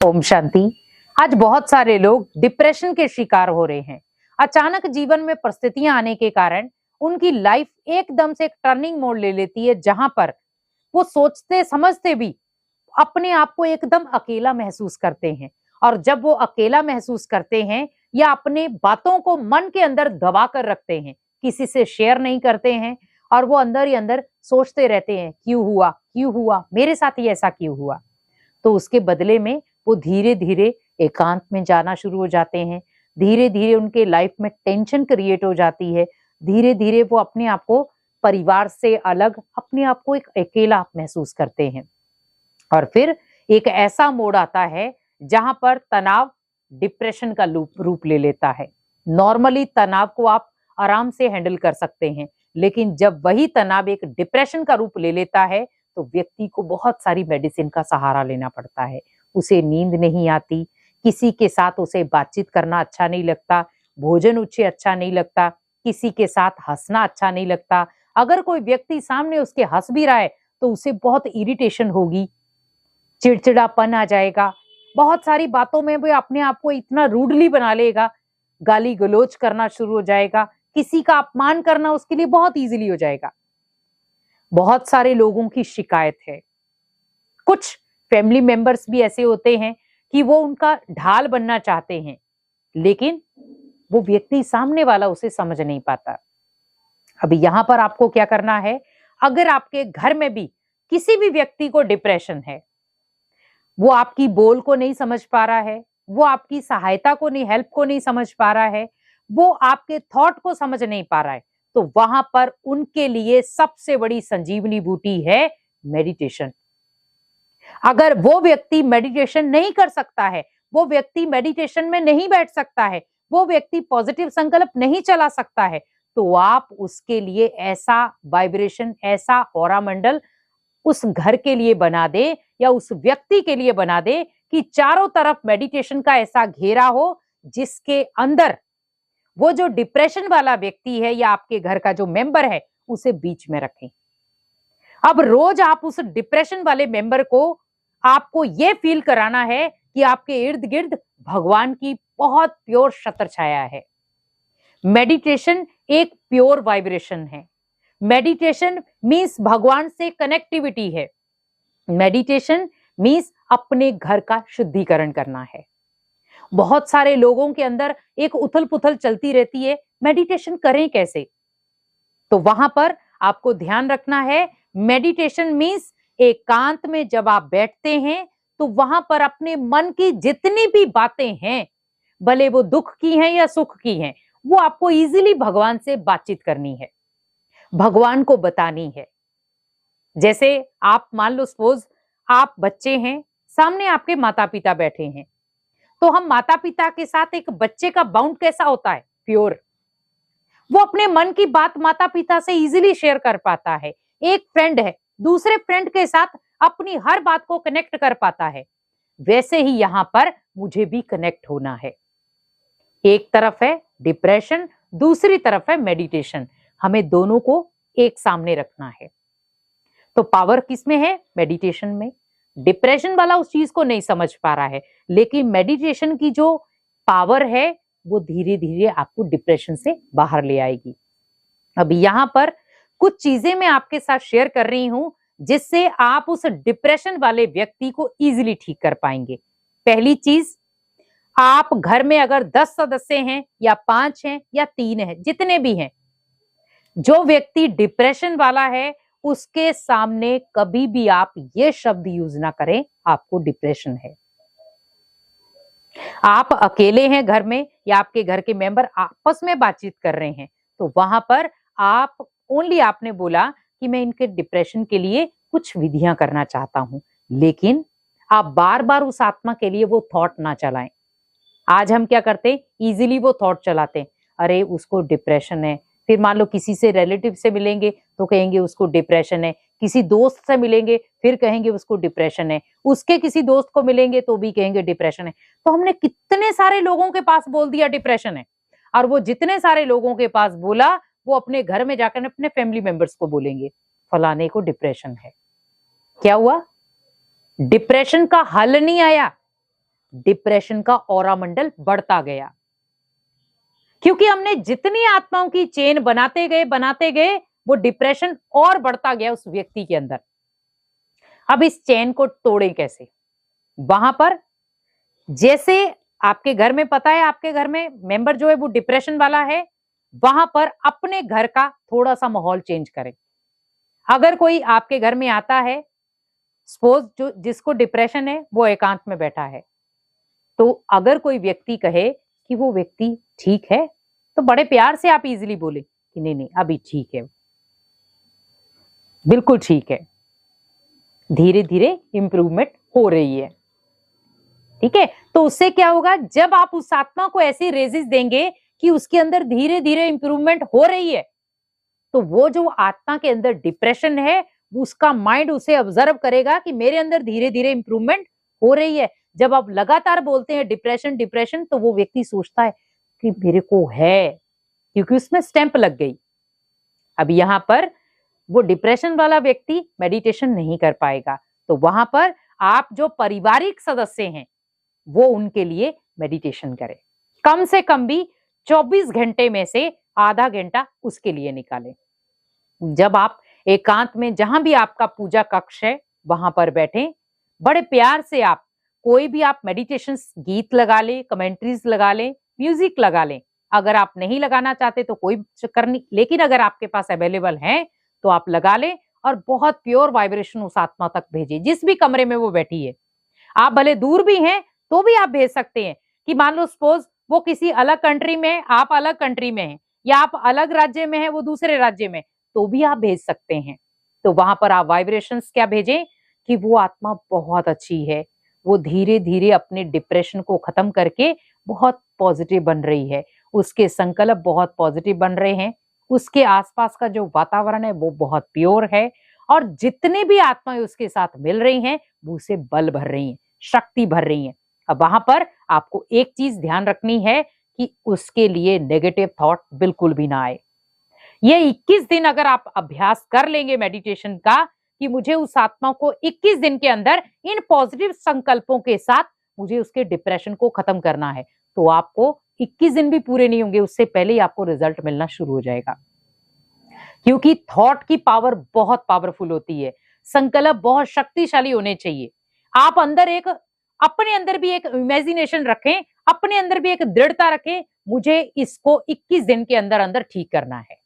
ओम शांति। आज बहुत सारे लोग डिप्रेशन के शिकार हो रहे हैं। अचानक जीवन में परिस्थितियां आने के कारण उनकी लाइफ एकदम से एक टर्निंग मोड़ ले लेती है, जहां पर वो सोचते समझते भी अपने आप को एकदम अकेला महसूस करते हैं। और जब वो अकेला महसूस करते हैं या अपने बातों को मन के अंदर दबा कर रखते हैं, किसी से शेयर नहीं करते हैं, और वो अंदर ही अंदर सोचते रहते हैं, क्यों हुआ, मेरे साथ ही ऐसा क्यों हुआ। तो उसके बदले में वो धीरे धीरे एकांत में जाना शुरू हो जाते हैं। धीरे धीरे उनके लाइफ में टेंशन क्रिएट हो जाती है। धीरे धीरे वो अपने आप को परिवार से अलग, अपने आप को एक अकेला महसूस करते हैं। और फिर एक ऐसा मोड़ आता है जहां पर तनाव डिप्रेशन का रूप ले लेता है। नॉर्मली तनाव को आप आराम से हैंडल कर सकते हैं, लेकिन जब वही तनाव एक डिप्रेशन का रूप ले लेता है तो व्यक्ति को बहुत सारी मेडिसिन का सहारा लेना पड़ता है। उसे नींद नहीं आती, किसी के साथ उसे बातचीत करना अच्छा नहीं लगता, भोजन उसे अच्छा नहीं लगता, किसी के साथ हंसना अच्छा नहीं लगता। अगर कोई व्यक्ति सामने उसके हंस भी रहा है तो उसे बहुत इरिटेशन होगी, चिड़चिड़ापन आ जाएगा। बहुत सारी बातों में वो अपने आप को इतना रूडली बना लेगा, गाली गलौज करना शुरू हो जाएगा, किसी का अपमान करना उसके लिए बहुत इजीली हो जाएगा। बहुत सारे लोगों की शिकायत है। कुछ फैमिली मेंबर्स भी ऐसे होते हैं कि वो उनका ढाल बनना चाहते हैं, लेकिन वो व्यक्ति सामने वाला उसे समझ नहीं पाता। अभी यहां पर आपको क्या करना है, अगर आपके घर में भी किसी भी व्यक्ति को डिप्रेशन है, वो आपकी बोल को नहीं समझ पा रहा है, वो आपकी सहायता को नहीं, हेल्प को नहीं समझ पा रहा है, वो आपके थॉट को समझ नहीं पा रहा है, तो वहां पर उनके लिए सबसे बड़ी संजीवनी बूटी है मेडिटेशन। अगर वो व्यक्ति मेडिटेशन नहीं कर सकता है, वो व्यक्ति मेडिटेशन में नहीं बैठ सकता है, वो व्यक्ति पॉजिटिव संकल्प नहीं चला सकता है, तो आप उसके लिए ऐसा वाइब्रेशन, ऐसा ऑरा मंडल उस घर के लिए बना दे या उस व्यक्ति के लिए बना दे कि चारों तरफ मेडिटेशन का ऐसा घेरा हो, जिसके अंदर वो जो डिप्रेशन वाला व्यक्ति है या आपके घर का जो मेंबर है उसे बीच में रखें। अब रोज आप उस डिप्रेशन वाले मेंबर को, आपको ये फील कराना है कि आपके इर्द गिर्द भगवान की बहुत प्योर छत्र छाया है। मेडिटेशन एक प्योर वाइब्रेशन है। मेडिटेशन मीन्स भगवान से कनेक्टिविटी है। मेडिटेशन मीन्स अपने घर का शुद्धिकरण करना है। बहुत सारे लोगों के अंदर एक उथल पुथल चलती रहती है, मेडिटेशन करें कैसे? तो वहां पर आपको ध्यान रखना है, मेडिटेशन मीन्स एकांत में जब आप बैठते हैं तो वहां पर अपने मन की जितनी भी बातें हैं, भले वो दुख की हैं या सुख की हैं, वो आपको इजीली भगवान से बातचीत करनी है, भगवान को बतानी है। जैसे आप मान लो, सपोज आप बच्चे हैं, सामने आपके माता पिता बैठे हैं, तो हम माता पिता के साथ एक बच्चे का बाउंड कैसा होता है? प्योर। वो अपने मन की बात माता पिता से इजीली शेयर कर पाता है। एक फ्रेंड है, दूसरे फ्रेंड के साथ अपनी हर बात को कनेक्ट कर पाता है। वैसे ही यहां पर मुझे भी कनेक्ट होना है। एक तरफ है डिप्रेशन, दूसरी तरफ है मेडिटेशन। हमें दोनों को एक सामने रखना है। तो पावर किसमें है? मेडिटेशन में। डिप्रेशन वाला उस चीज को नहीं समझ पा रहा है, लेकिन मेडिटेशन की जो पावर है वो धीरे धीरे आपको डिप्रेशन से बाहर ले आएगी। अभी यहां पर कुछ चीजें मैं आपके साथ शेयर कर रही हूं, जिससे आप उस डिप्रेशन वाले व्यक्ति को इजीली ठीक कर पाएंगे। पहली चीज, आप घर में अगर 10 सदस्य हैं या 5 हैं या 3 हैं, जितने भी हैं, जो व्यक्ति डिप्रेशन वाला है उसके सामने कभी भी आप ये शब्द यूज ना करें, आपको डिप्रेशन है। आप अकेले हैं घर में या आपके घर के मेंबर आपस में बातचीत कर रहे हैं, तो वहां पर आप ओनली आपने बोला कि मैं इनके डिप्रेशन के लिए कुछ विधियां करना चाहता हूं, लेकिन आप बार बार उस आत्मा के लिए वो थॉट ना चलाएं। आज हम क्या करते हैं, इजीली वो थॉट चलाते हैं, अरे उसको डिप्रेशन है। फिर मान लो किसी से रिलेटिव से मिलेंगे तो कहेंगे उसको डिप्रेशन है, किसी दोस्त से मिलेंगे फिर कहेंगे उसको डिप्रेशन है, उसके किसी दोस्त को मिलेंगे तो भी कहेंगे डिप्रेशन है। तो हमने कितने सारे लोगों के पास बोल दिया डिप्रेशन है, और वो जितने सारे लोगों के पास बोला वो अपने घर में जाकर अपने फैमिली मेंबर्स को बोलेंगे फलाने को डिप्रेशन है। क्या हुआ? डिप्रेशन का हल नहीं आया, डिप्रेशन का ऑरा मंडल बढ़ता गया, क्योंकि हमने जितनी आत्माओं की चेन बनाते गए वो डिप्रेशन और बढ़ता गया उस व्यक्ति के अंदर। अब इस चेन को तोड़ें कैसे? वहां पर जैसे आपके घर में, पता है आपके घर में मेंबर जो है वो डिप्रेशन वाला है, वहां पर अपने घर का थोड़ा सा माहौल चेंज करें। अगर कोई आपके घर में आता है, सपोज जो जिसको डिप्रेशन है वो एकांत में बैठा है, तो अगर कोई व्यक्ति कहे कि वो व्यक्ति ठीक है, तो बड़े प्यार से आप इजीली बोले कि नहीं नहीं अभी ठीक है, बिल्कुल ठीक है, धीरे धीरे इंप्रूवमेंट हो रही है। ठीक है, तो उससे क्या होगा, जब आप उस आत्मा को ऐसी रेजिस देंगे कि उसके अंदर धीरे धीरे इंप्रूवमेंट हो रही है, तो वो जो आत्मा के अंदर डिप्रेशन है, उसका माइंड उसे ऑब्जर्व करेगा कि मेरे अंदर धीरे धीरे इंप्रूवमेंट हो रही है। जब आप लगातार बोलते हैं डिप्रेशन डिप्रेशन, तो वो व्यक्ति सोचता है कि मेरे को है, क्योंकि उसमें स्टैंप लग गई। अब यहां पर वो डिप्रेशन वाला व्यक्ति मेडिटेशन नहीं कर पाएगा, तो वहां पर आप जो पारिवारिक सदस्य हैं वो उनके लिए मेडिटेशन करें। कम से कम भी 24 घंटे में से आधा घंटा उसके लिए निकालें। जब आप एकांत में, जहां भी आपका पूजा कक्ष है, वहां पर बैठें, बड़े प्यार से आप कोई भी आप मेडिटेशन गीत लगा लें, कमेंट्रीज लगा लें, म्यूजिक लगा लें। अगर आप नहीं लगाना चाहते तो कोई चक्कर नहीं, लेकिन अगर आपके पास अवेलेबल है तो आप लगा लें और बहुत प्योर वाइब्रेशन उस आत्मा तक भेजिए जिस भी कमरे में वो बैठी है। आप भले दूर भी हैं तो भी आप भेज सकते हैं कि मान लो सपोज वो किसी अलग कंट्री में है, आप अलग कंट्री में हैं, या आप अलग राज्य में हैं, वो दूसरे राज्य में, तो भी आप भेज सकते हैं। तो वहां पर आप वाइब्रेशंस क्या भेजें कि वो आत्मा बहुत अच्छी है, वो धीरे धीरे अपने डिप्रेशन को खत्म करके बहुत पॉजिटिव बन रही है, उसके संकल्प बहुत पॉजिटिव बन रहे हैं, उसके आसपास का जो वातावरण है वो बहुत प्योर है, और जितने भी आत्माएं उसके साथ मिल रही हैं वो उसे बल भर रही हैं, शक्ति भर रही हैं। अब वहां पर आपको एक चीज ध्यान रखनी है कि उसके लिए नेगेटिव थॉट बिल्कुल भी ना आए। ये 21 दिन अगर आप अभ्यास कर लेंगे मेडिटेशन का, कि मुझे उस आत्मा को 21 दिन के अंदर इन पॉजिटिव संकल्पों के साथ मुझे उसके डिप्रेशन को खत्म करना है, तो आपको 21 दिन भी पूरे नहीं होंगे, उससे पहले ही आपको रिजल्ट मिलना शुरू हो जाएगा। क्योंकि थॉट की पावर बहुत पावरफुल होती है, संकल्प बहुत शक्तिशाली होने चाहिए। आप अंदर एक, अपने अंदर भी एक इमेजिनेशन रखें, अपने अंदर भी एक दृढ़ता रखें, मुझे इसको 21 दिन के अंदर अंदर ठीक करना है।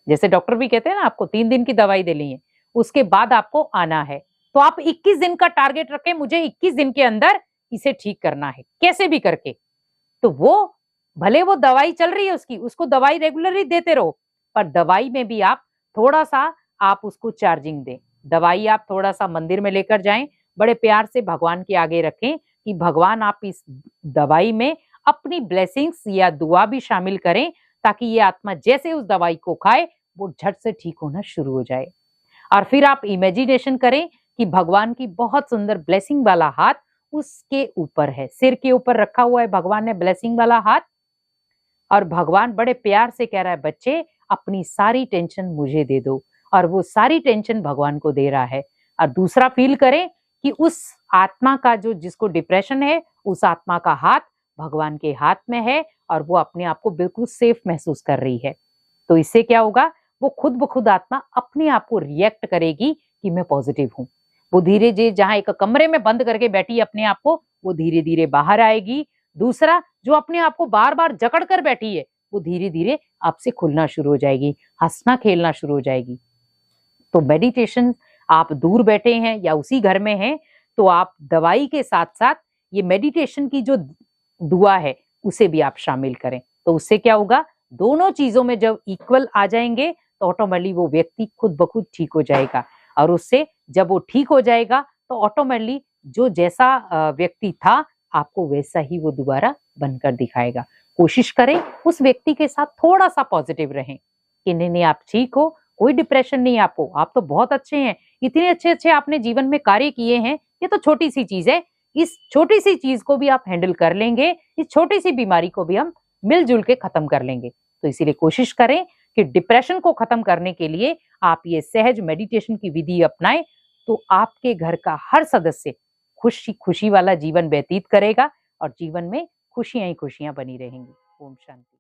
जैसे डॉक्टर भी कहते हैं ना, आपको 3 दिन की दवाई देनी है, उसके बाद आपको आना है, तो आप 21 दिन का टारगेट रखें, मुझे 21 दिन के अंदर इसे ठीक करना है, कैसे भी करके। तो वो भले वो दवाई चल रही है उसकी, उसको दवाई रेगुलरली देते रहो, पर दवाई में भी आप थोड़ा सा आप उसको चार्जिंग दें। दवाई आप थोड़ा सा मंदिर में लेकर जाएं, बड़े प्यार से भगवान के आगे रखें कि भगवान आप इस दवाई में अपनी ब्लेसिंग्स या दुआ भी शामिल करें, ताकि ये आत्मा जैसे उस दवाई को खाए वो झट से ठीक होना शुरू हो जाए। और फिर आप इमेजिनेशन करें कि भगवान की बहुत सुंदर ब्लेसिंग वाला हाथ उसके ऊपर है, सिर के ऊपर रखा हुआ है भगवान ने ब्लेसिंग वाला हाथ, और भगवान बड़े प्यार से कह रहा है, बच्चे अपनी सारी टेंशन मुझे दे दो, और वो सारी टेंशन भगवान को दे रहा है। और दूसरा फील करें कि उस आत्मा का, जो जिसको डिप्रेशन है, उस आत्मा का हाथ भगवान के हाथ में है और वो अपने आप को बिल्कुल सेफ महसूस कर रही है। तो इससे क्या होगा, वो खुद ब खुद आत्मा अपने आप को रिएक्ट करेगी कि मैं पॉजिटिव हूँ। वो धीरे धीरे, जहां एक कमरे में बंद करके बैठी अपने आप को, वो धीरे धीरे बाहर आएगी। दूसरा, जो अपने आप को बार बार जकड़ कर बैठी है, वो धीरे धीरे आपसे खुलना शुरू हो जाएगी, हंसना खेलना शुरू हो जाएगी। तो मेडिटेशन, आप दूर बैठे हैं या उसी घर में हैं, तो आप दवाई के साथ साथ ये मेडिटेशन की जो दुआ है उसे भी आप शामिल करें। तो उससे क्या होगा, दोनों चीजों में जब इक्वल आ जाएंगे तो ऑटोमेटिकली वो व्यक्ति खुद ब खुद ठीक हो जाएगा, और उससे जब वो ठीक हो जाएगा तो ऑटोमेटिकली जो जैसा व्यक्ति था, आपको वैसा ही वो दोबारा बनकर दिखाएगा। कोशिश करें उस व्यक्ति के साथ थोड़ा सा पॉजिटिव रहें कि नहीं नहीं आप ठीक हो, कोई डिप्रेशन नहीं आपको, आप तो बहुत अच्छे हैं, इतने अच्छे अच्छे आपने जीवन में कार्य किए हैं, ये तो छोटी सी चीज है, इस छोटी सी चीज को भी आप हैंडल कर लेंगे, इस छोटी सी बीमारी को भी हम मिलजुल के खत्म कर लेंगे। तो इसीलिए कोशिश करें कि डिप्रेशन को खत्म करने के लिए आप ये सहज मेडिटेशन की विधि अपनाएं, तो आपके घर का हर सदस्य खुशी खुशी वाला जीवन व्यतीत करेगा और जीवन में खुशियां ही खुशियां बनी रहेंगी। ओम शांति।